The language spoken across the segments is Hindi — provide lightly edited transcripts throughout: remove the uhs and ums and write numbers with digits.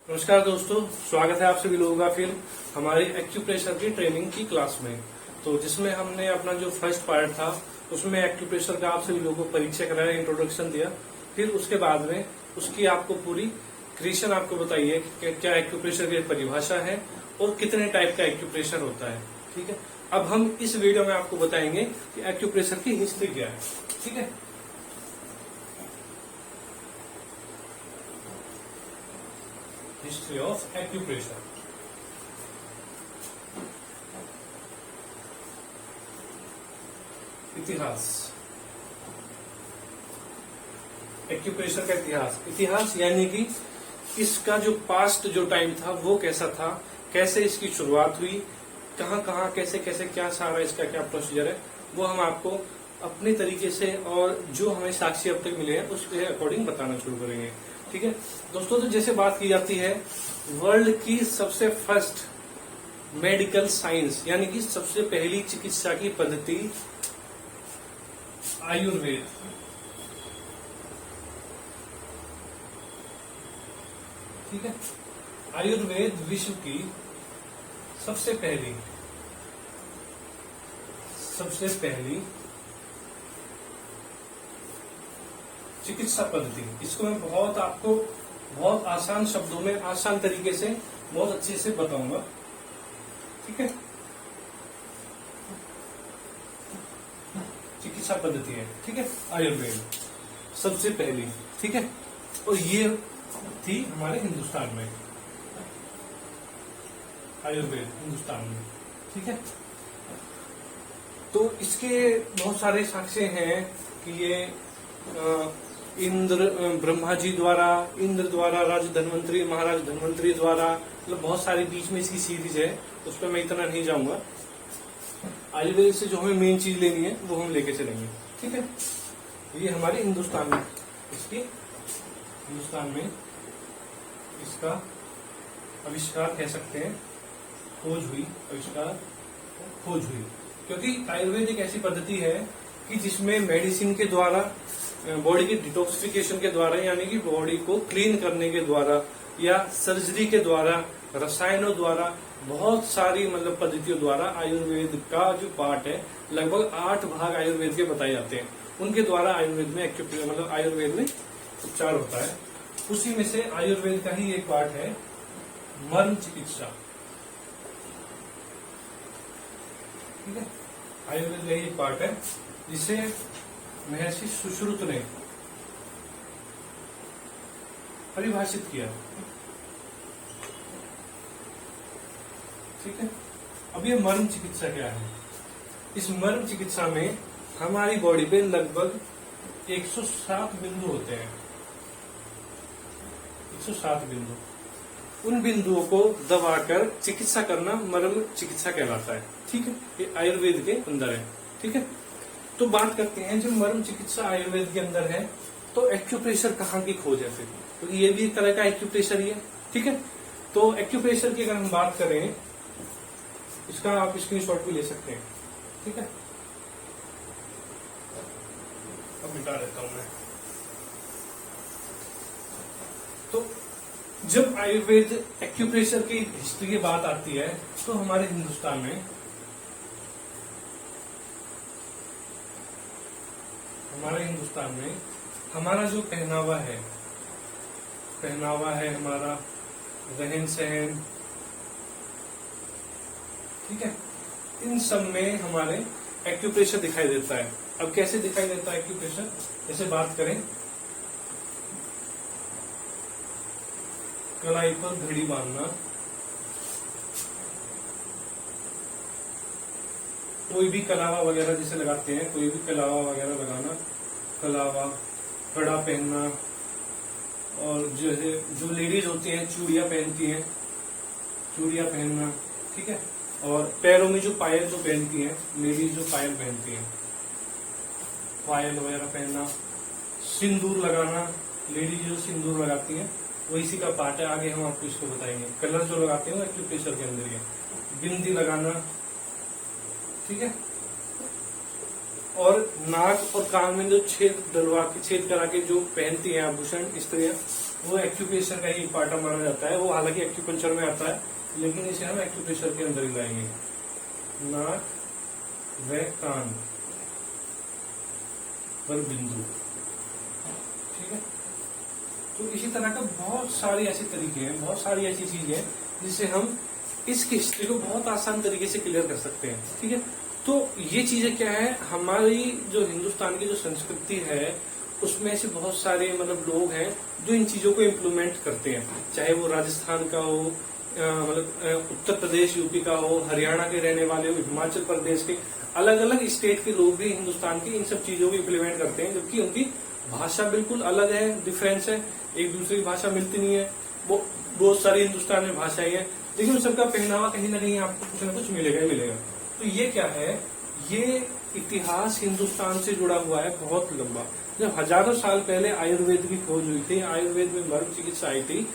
नमस्कार दोस्तों, स्वागत है आप सभी लोगों का फिर हमारी एक्यूप्रेशर की ट्रेनिंग की क्लास में। तो जिसमें हमने अपना जो फर्स्ट पार्ट था उसमें एक्यूप्रेशर का आप सभी लोगों को परिचय कराया, इंट्रोडक्शन दिया। फिर उसके बाद में उसकी आपको पूरी क्रिएशन आपको बताइए कि क्या एक्यूप्रेशर की परिभाषा है और कितने टाइप का एक्यूप्रेशर होता है। ठीक है, अब हम इस वीडियो में आपको बताएंगे कि एक्यूप्रेशर की हिस्ट्री क्या है। ठीक है, हिस्ट्री ऑफ एक्यूप्रेशर। इतिहास, एक्यूप्रेशर का इतिहास यानी कि इसका जो पास्ट जो टाइम था वो कैसा था, कैसे इसकी शुरुआत हुई, कहाँ कहाँ कैसे कैसे क्या सारा इसका क्या प्रोसीजर है, वो हम आपको अपने तरीके से और जो हमें साक्ष्य अब तक मिले हैं उसके अकॉर्डिंग बताना शुरू करेंगे। ठीक है दोस्तों, तो जैसे बात की जाती है वर्ल्ड की सबसे फर्स्ट मेडिकल साइंस यानी कि सबसे पहली चिकित्सा की पद्धति आयुर्वेद। ठीक है, आयुर्वेद विश्व की सबसे पहली चिकित्सा पद्धति। इसको मैं बहुत आसान शब्दों में, आसान तरीके से, बहुत अच्छे से बताऊंगा। ठीक है, चिकित्सा पद्धति है। ठीक है, आयुर्वेद सबसे पहली। ठीक है, और ये थी हमारे हिंदुस्तान में, आयुर्वेद हिंदुस्तान में। ठीक है, तो इसके बहुत सारे साक्ष्य हैं कि ये ब्रह्मा जी द्वारा, इंद्र द्वारा, राज धन्वंतरी, महाराज धन्वंतरी द्वारा, मतलब बहुत सारी बीच में इसकी सीरीज है, उस पर मैं इतना नहीं जाऊंगा। आयुर्वेद से जो हमें मेन चीज लेनी है वो हम लेके चलेंगे। ठीक है, ये हमारे हिंदुस्तान में इसका आविष्कार कह सकते हैं, खोज हुई, क्योंकि आयुर्वेद एक ऐसी पद्धति है कि जिसमें मेडिसिन के द्वारा, बॉडी के डिटॉक्सिफिकेशन के द्वारा यानी कि बॉडी को क्लीन करने के द्वारा या सर्जरी के द्वारा, रसायनों द्वारा, बहुत सारी मतलब पद्धतियों द्वारा आयुर्वेद का जो पार्ट है, लगभग 8 भाग आयुर्वेद के बताए जाते हैं। उनके द्वारा आयुर्वेद में मतलब आयुर्वेद में उपचार होता है। उसी में से आयुर्वेद का ही एक पार्ट है मर्म चिकित्सा। ठीक है, आयुर्वेद का ही एक पार्ट है जिसे महर्षि सुश्रुत ने परिभाषित किया। ठीक है, अब ये मर्म चिकित्सा क्या है? इस मर्म चिकित्सा में हमारी बॉडी पे लगभग 107 बिंदु होते हैं। 107 बिंदु, उन बिंदुओं को दबाकर चिकित्सा करना मर्म चिकित्सा कहलाता है। ठीक है, ये आयुर्वेद के अंदर है। ठीक है, तो बात करते हैं जब मर्म चिकित्सा आयुर्वेद के अंदर है तो एक्यूप्रेशर कहाँ की खोज है फिर, क्योंकि तो ये भी एक तरह का एक्यूप्रेशर ही है। ठीक है, तो एक्यूप्रेशर की अगर हम बात करें, इसका आप स्क्रीनशॉट भी ले सकते हैं। ठीक है, अब मिटा देता हूं मैं। तो जब आयुर्वेद एक्यूप्रेशर की हिस्ट्री की बात आती है तो हमारे हिंदुस्तान में हमारा जो पहनावा है, हमारा रहन सहन, ठीक है, इन सब में हमारे एक्यूप्रेशर दिखाई देता है। अब कैसे दिखाई देता है एक्यूप्रेशर? जैसे बात करें, कलाई पर घड़ी बांधना, कोई भी कलावा वगैरह जिसे लगाते हैं, कोई भी कलावा वगैरह लगाना, कड़ा पहनना, और जो लेडीज होती हैं चूड़ियां पहनना। ठीक है, और पैरों में जो पायल जो पहनती हैं लेडीज, जो पायल पहनती हैं, पायल वगैरह पहनना, सिंदूर लगाना, लेडीज जो सिंदूर लगाती हैं वो इसी का पार्ट है। आगे हम आपको इसको बताएंगे। कलर जो लगाते हैं वो एक्यूप्रेशर के अंदर है। बिंदी लगाना, ठीक है, और नाक और कान में जो छेद करा के जो पहनती हैं आभूषण स्त्रियां, वो एक्यूप्रेशर का ही पार्ट माना जाता है। वो हालांकि एक्यूपंक्चर में आता है, लेकिन इसे हम एक्यूप्रेशर के अंदर ही लाएंगे। नाक व कान पर बिंदु, ठीक है। तो इसी तरह का बहुत सारे ऐसे तरीके हैं, बहुत सारी ऐसी चीजें हैं जिससे हम इस हिस्ट्री को बहुत आसान तरीके से क्लियर कर सकते हैं, ठीक है। तो ये चीजें क्या है, हमारी जो हिंदुस्तान की जो संस्कृति है उसमें ऐसे बहुत सारे मतलब लोग हैं जो इन चीजों को इम्प्लीमेंट करते हैं, चाहे वो राजस्थान का हो, मतलब उत्तर प्रदेश यूपी का हो, हरियाणा के रहने वाले हो, हिमाचल प्रदेश के, अलग अलग स्टेट के लोग भी हिंदुस्तान की इन सब चीजों को इम्प्लीमेंट करते हैं, जबकि उनकी भाषा बिल्कुल अलग है, डिफरेंस है, एक दूसरे की भाषा मिलती नहीं है। वो बहुत सारी हिंदुस्तान में भाषाएं हैं, लेकिन उन सबका पहनावा कहीं ना कहीं आपको कुछ ना कुछ मिलेगा ही मिलेगा। तो ये क्या है, ये इतिहास हिंदुस्तान से जुड़ा हुआ है बहुत लंबा। जब हजारों साल पहले आयुर्वेद की खोज हुई थी, आयुर्वेद में मर्म चिकित्सा आई थी,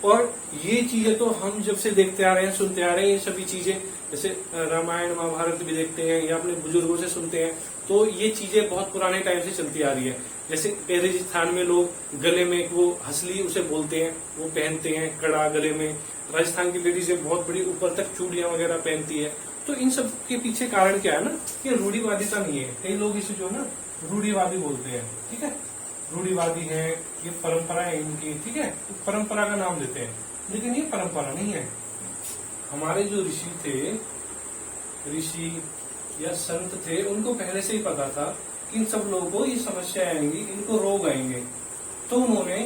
और ये चीजें तो हम जब से देखते आ रहे हैं, सुनते आ रहे हैं, ये सभी चीजें जैसे रामायण महाभारत भी देखते हैं या अपने बुजुर्गों से सुनते हैं, तो ये चीजें बहुत पुराने टाइम से चलती आ रही है। जैसे राजस्थान में लोग गले में वो हंसली उसे बोलते हैं, वो पहनते हैं कड़ा गले में। राजस्थान की लेडीज बहुत बड़ी ऊपर तक चूड़ियां वगैरह पहनती है। तो इन सब के पीछे कारण क्या है ना, कि रूढ़िवादिता नहीं है। कई लोग इसे जो है ना रूढ़िवादी बोलते हैं, ठीक है, रूढ़िवादी है, ये परंपरा है इनकी, ठीक है, तो परंपरा का नाम देते हैं, लेकिन ये परंपरा नहीं है। हमारे जो ऋषि थे, ऋषि या संत थे, उनको पहले से ही पता था कि इन सब लोगों को ये समस्या आएंगी, इनको रोग आएंगे। तो उन्होंने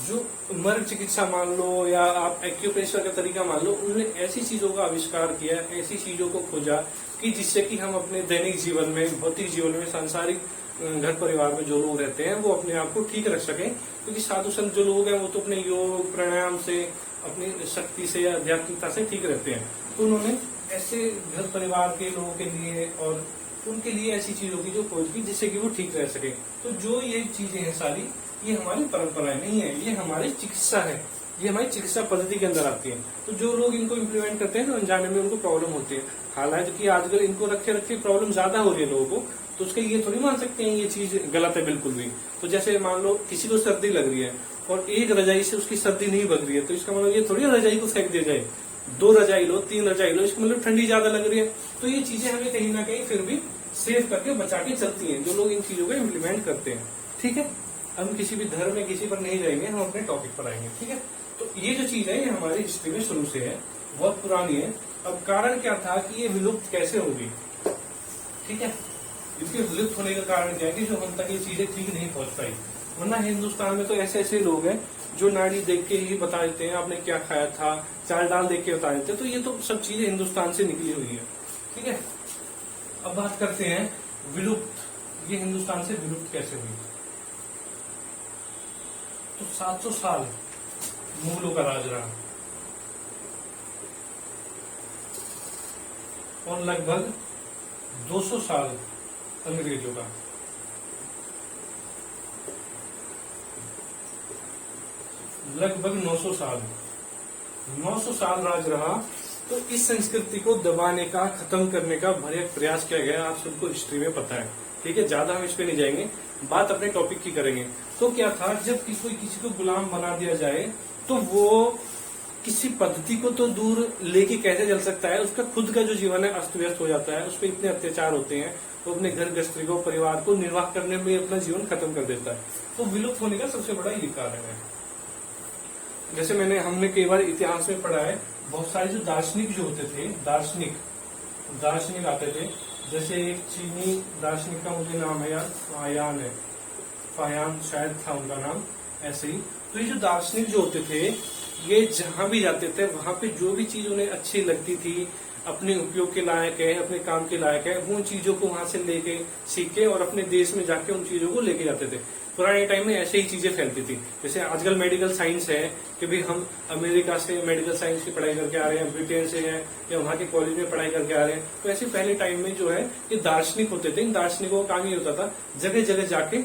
जो मर्म चिकित्सा मान लो या आप एक्यूप्रेशर का तरीका मान लो, उन्होंने ऐसी चीजों का आविष्कार किया, ऐसी चीजों को खोजा कि जिससे कि हम अपने दैनिक जीवन में, भौतिक जीवन में, सांसारिक घर परिवार में जो लोग रहते हैं वो अपने आप को ठीक रख सकें। क्योंकि साधु संत जो लोग हैं वो तो अपने योग प्राणायाम से, अपनी शक्ति से या आध्यात्मिकता से ठीक रहते हैं। तो उन्होंने ऐसे घर परिवार के लोगों के लिए और उनके लिए ऐसी चीजों की जो खोज की जिससे कि वो ठीक रह सके। तो जो ये चीजें हैं सारी, ये हमारी परंपराएं नहीं है, ये हमारी चिकित्सा है, ये हमारी चिकित्सा पद्धति के अंदर आती है। तो जो लोग इनको इम्प्लीमेंट करते हैं तो अनजाने में उनको प्रॉब्लम होती है। हालांकि आजकल इनको रखे रखे प्रॉब्लम ज्यादा हो रही है लोगों को, तो उसके ये थोड़ी मान सकते हैं ये चीज गलत है बिल्कुल भी। तो जैसे मान लो किसी को सर्दी लग रही है और एक रजाई से उसकी सर्दी नहीं भग रही है, तो इसका मतलब ये थोड़ी रजाई को फेंक दिया जाए, 2 रजाई लो, 3 रजाई लो, इसका मतलब ठंडी ज्यादा लग रही है। तो ये चीजें हमें कहीं ना कहीं फिर भी सेव करके बचा के चलती हैं, जो लोग इन चीजों को इम्प्लीमेंट करते हैं, ठीक है। हम किसी भी धर्म में किसी पर नहीं जाएंगे, हम अपने टॉपिक पर आएंगे, ठीक है। तो ये जो चीज है ये हमारी हिस्ट्री में शुरू से है, बहुत पुरानी है। अब कारण क्या था कि ये विलुप्त कैसे होगी, ठीक है। इसके विलुप्त होने का कारण क्या है कि जो हम तक ये चीजें ठीक नहीं पहुंच पाई। वरना हिंदुस्तान में तो ऐसे ऐसे लोग हैं जो नाड़ी देख के ही बता देते हैं आपने क्या खाया था, चाल डाल देख के बता देते हैं। तो ये तो सब चीजें हिंदुस्तान से निकली हुई है, ठीक है। अब बात करते हैं विलुप्त, ये हिंदुस्तान से विलुप्त कैसे हुई। तो 700 साल मुगलों का राज रहा और लगभग 200 साल अंग्रेजों का। लगभग 900 साल राज रहा। तो इस संस्कृति को दबाने का, खत्म करने का भरसक प्रयास किया गया। आप सबको हिस्ट्री में पता है, ठीक है, ज्यादा हम इस पे नहीं जाएंगे, बात अपने टॉपिक की करेंगे। तो क्या था, जब कोई किसी को गुलाम बना दिया जाए तो वो किसी पद्धति को तो दूर लेके कैसे चल सकता है, उसका खुद का जो जीवन है अस्त व्यस्त हो जाता है, उस पर इतने अत्याचार होते हैं, वो अपने घर गृहस्थी को, परिवार को निर्वाह करने में अपना जीवन खत्म कर देता है। तो विलुप्त होने का सबसे बड़ा ये कारण है। जैसे हमने कई बार इतिहास में पढ़ा है, बहुत सारे जो दार्शनिक जो होते थे, दार्शनिक आते थे। जैसे एक चीनी दार्शनिक का मुझे नाम है यार, फायान शायद था उनका नाम, ऐसे ही। तो ये जो दार्शनिक जो होते थे, ये जहां भी जाते थे वहां पे जो भी चीज उन्हें अच्छी लगती थी, अपने उपयोग के लायक है, अपने काम के लायक है, वो उन चीजों को वहां से लेके सीखे और अपने देश में जाके उन चीजों को लेके जाते थे। पुराने टाइम में ऐसे ही चीजें फैलती थी। जैसे आजकल मेडिकल साइंस है कि भाई हम अमेरिका से मेडिकल साइंस की पढ़ाई करके आ रहे हैं, ब्रिटेन से है या वहाँ के कॉलेज में पढ़ाई करके आ रहे हैं। तो ऐसे पहले टाइम में जो है ये दार्शनिक होते थे। इन दार्शनिकों का काम ये होता था जगह जगह जाके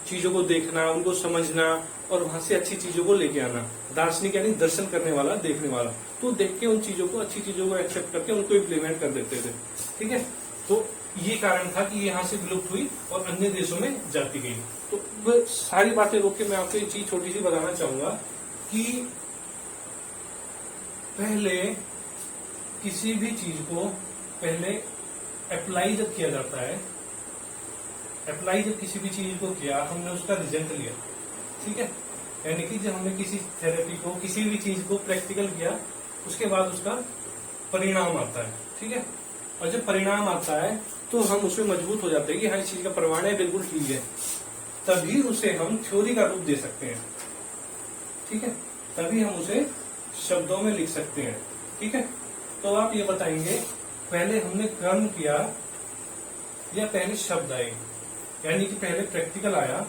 चीजों को देखना, उनको समझना और वहां से अच्छी चीजों को लेके आना। दार्शनिक यानी दर्शन करने वाला, देखने वाला। तो देख के उन चीजों को, अच्छी चीजों को एक्सेप्ट करके उनको इम्प्लीमेंट कर देते थे, ठीक है। तो ये कारण था कि यहाँ से विलुप्त हुई और अन्य देशों में जाती गई। तो अब सारी बातें रोक के मैं आपको एक चीज छोटी सी बताना चाहूंगा कि पहले किसी भी चीज को पहले अप्लाई जब किया जाता है, अप्लाई जब किसी भी चीज को किया, हमने उसका रिजल्ट लिया, ठीक है, यानी कि जब हमने किसी थेरेपी को, किसी भी चीज को प्रैक्टिकल किया, उसके बाद उसका परिणाम आता है, ठीक है। और जब परिणाम आता है तो हम उसमें मजबूत हो जाते हैं कि हाँ इस चीज का प्रमाण है, बिल्कुल ठीक है, तभी उसे हम थ्योरी का रूप दे सकते हैं, ठीक है, तभी हम उसे शब्दों में लिख सकते हैं, ठीक है। तो आप ये बताएंगे पहले हमने कर्म किया या पहले शब्द आए, यानी कि पहले प्रैक्टिकल आया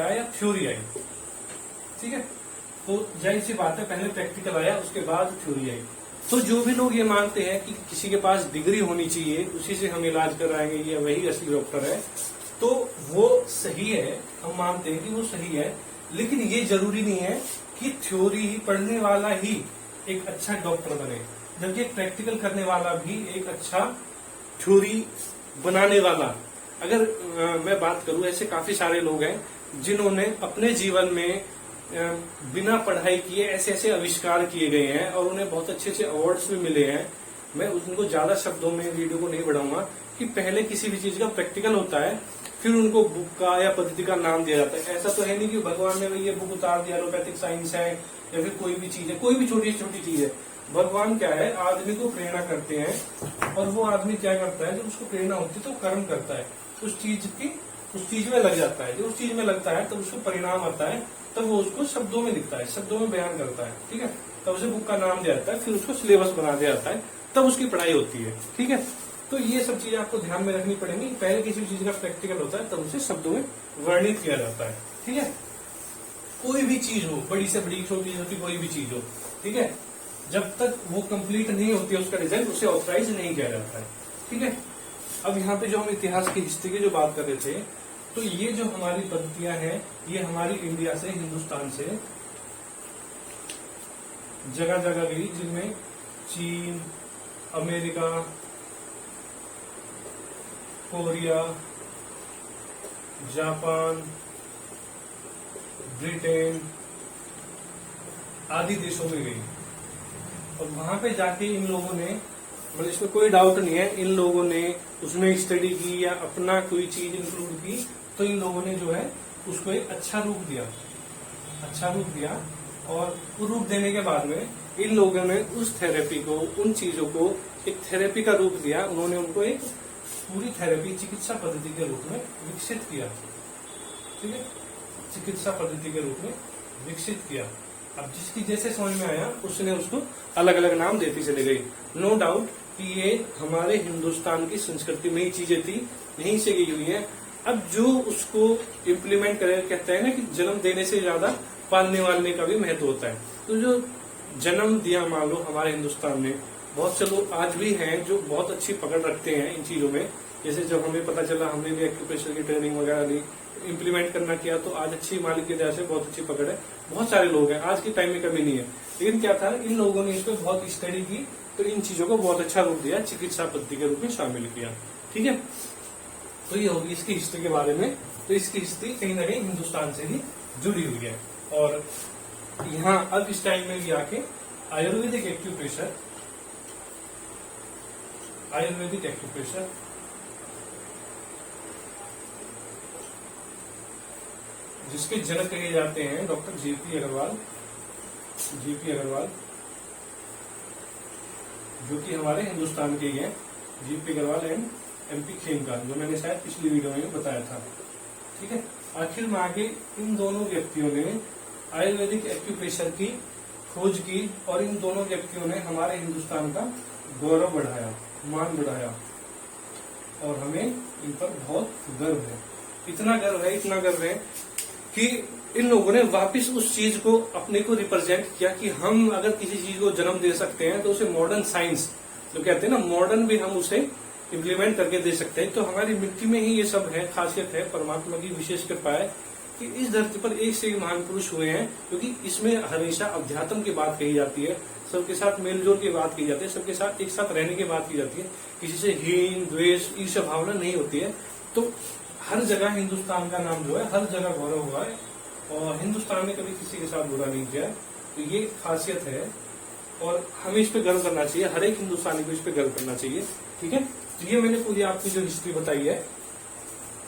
या थ्योरी आई, ठीक है। तो जाहिर सी बात है पहले प्रैक्टिकल आया उसके बाद थ्योरी आई। तो जो भी लोग ये मानते हैं कि किसी के पास डिग्री होनी चाहिए उसी से हम इलाज कराएंगे या वही असली डॉक्टर है, तो वो सही है, हम मानते हैं कि वो सही है, लेकिन ये जरूरी नहीं है कि थ्योरी ही पढ़ने वाला ही एक अच्छा डॉक्टर बने, जबकि प्रैक्टिकल करने वाला भी एक अच्छा थ्योरी बनाने वाला। अगर मैं बात करूं, ऐसे काफी सारे लोग हैं जिन्होंने अपने जीवन में बिना पढ़ाई किए ऐसे ऐसे आविष्कार किए गए हैं और उन्हें बहुत अच्छे अच्छे अवार्ड्स भी मिले हैं। मैं उनको ज्यादा शब्दों में वीडियो को नहीं बढ़ाऊंगा कि पहले किसी भी चीज का प्रैक्टिकल होता है, फिर उनको बुक का या पद्धति का नाम दिया जाता है। ऐसा तो है नहीं कि भगवान ने ये बुक उतार दिया, एलोपैथिक साइंस है या फिर कोई भी चीज है, कोई भी छोटी छोटी चीज है। भगवान क्या है, आदमी को प्रेरणा करते हैं और वो आदमी क्या करता है, जब उसको प्रेरणा होती है तो कर्म करता है, उस चीज में लग जाता है। जब उस चीज में लगता है तब उसको परिणाम आता है, तब वो उसको शब्दों में लिखता है, शब्दों में बयान करता है, ठीक है। तब उसे बुक का नाम दिया जाता है, फिर उसको सिलेबस बना दिया जाता है, तब उसकी पढ़ाई होती है, ठीक है। तो ये सब चीजें आपको ध्यान में रखनी पड़ेंगी। पहले किसी भी चीज का प्रैक्टिकल होता है तब उसे शब्दों में वर्णित किया जाता है, ठीक है। कोई भी चीज हो, बड़ी से बड़ी, छोटी छोटी कोई भी चीज हो, ठीक है, जब तक वो कंप्लीट नहीं होती है उसका रिजल्ट, उसे ऑथराइज नहीं किया जाता है, ठीक है। अब यहाँ पे जो हम इतिहास की हिस्ट्री की जो बात कर रहे थे, तो ये जो हमारी पद्धतियां हैं, ये हमारी इंडिया से, हिंदुस्तान से जगह जगह गई, जिनमें चीन, अमेरिका, कोरिया, जापान, ब्रिटेन आदि देशों में गई। और वहां पे जाके इन लोगों ने, मतलब इसमें कोई डाउट नहीं है, इन लोगों ने उसमें स्टडी की या अपना कोई चीज इंक्लूड की, तो इन लोगों ने जो है उसको एक अच्छा रूप दिया, और वो रूप देने के बाद में इन लोगों ने उस थेरेपी को, उन चीजों को एक थेरेपी का रूप दिया। उन्होंने उनको एक पूरी थेरेपी, चिकित्सा पद्धति के रूप में विकसित किया, ठीक है, चिकित्सा पद्धति के रूप में विकसित किया। अब जिसकी जैसे समझ में आया उसने उसको अलग अलग नाम देती चली गई। नो डाउट कि ये हमारे हिंदुस्तान की संस्कृति में ही चीजें थी, यहीं से गई हुई है। अब जो उसको इम्प्लीमेंट करे, कहते हैं ना कि जन्म देने से ज्यादा पालने वालने का भी महत्व होता है। तो जो जन्म दिया मान लो हमारे हिंदुस्तान में, बहुत से लोग आज भी हैं जो बहुत अच्छी पकड़ रखते हैं इन चीजों में। जैसे जब हमें पता चला, हमने भी एक्यूप्रेशर की ट्रेनिंग वगैरह ली, इम्प्लीमेंट करना किया, तो आज अच्छी मालिक की दया से बहुत अच्छी पकड़ है। बहुत सारे लोग हैं, आज के टाइम में कभी नहीं है, लेकिन क्या था, इन लोगों ने इस पर बहुत स्टडी की, तो इन चीजों को बहुत अच्छा रूप दिया, चिकित्सा पद्धति के रूप में शामिल किया, ठीक है। तो ये होगी इसकी हिस्ट्री के बारे में। तो इसकी हिस्ट्री कहीं ना कहीं हिंदुस्तान से ही जुड़ी हुई है। और यहाँ अब इस टाइम में भी आके आयुर्वेदिक एक्यूप्रेशर, जिसके जनक कहे जाते हैं डॉक्टर जेपी अग्रवाल, जो कि हमारे हिंदुस्तान के ही हैं, जेपी अग्रवाल एंड एमपी खेमका, जो मैंने शायद पिछली वीडियो में बताया था, ठीक है। आखिर में आगे इन दोनों व्यक्तियों ने आयुर्वेदिक एक्यूप्रेशर की खोज की और इन दोनों व्यक्तियों ने हमारे हिंदुस्तान का गौरव बढ़ाया, मान बढ़ाया, और हमें इन पर बहुत गर्व है। इतना गर्व है कि इन लोगों ने वापस उस चीज को अपने को रिप्रेजेंट किया कि हम अगर किसी चीज को जन्म दे सकते हैं तो उसे मॉडर्न साइंस, जो कहते हैं ना मॉडर्न, भी हम उसे इम्प्लीमेंट करके दे सकते हैं। तो हमारी मिट्टी में ही ये सब है, खासियत है, परमात्मा की विशेष कृपा है कि इस धरती पर एक से एक महान पुरुष हुए हैं, क्योंकि इसमें हमेशा अध्यात्म की बात कही जाती है, सबके साथ मेलजोल की बात की जाती है, सबके साथ एक साथ रहने की बात की जाती है। किसी से हीन, द्वेष, ईर्ष्या भावना नहीं होती है। तो हर जगह हिंदुस्तान का नाम जो है हर जगह गौरव हुआ है और हिंदुस्तान ने कभी किसी के साथ बुरा नहीं किया है। तो ये खासियत है और हमें इस पे गर्व करना चाहिए, हर एक हिंदुस्तानी को इस पे गर्व करना चाहिए। ठीक है, तो ये मैंने पूरी आपकी जो हिस्ट्री बताई है,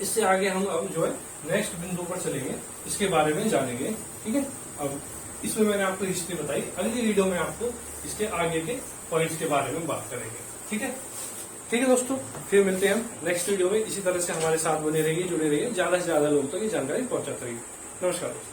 इससे आगे हम अब जो है नेक्स्ट बिंदु पर चलेंगे, इसके बारे में जानेंगे। ठीक है, अब इसमें मैंने आपको हिस्ट्री बताई, अगली वीडियो में आपको इसके आगे के पॉइंट्स के बारे में बात करेंगे। ठीक है, ठीक है दोस्तों, फिर मिलते हैं हम नेक्स्ट वीडियो में। इसी तरह से हमारे साथ बने रहिए, जुड़े रहिए, ज्यादा से ज्यादा लोगों तक ये जानकारी पहुंचाते रहिए। नमस्कार दोस्तों।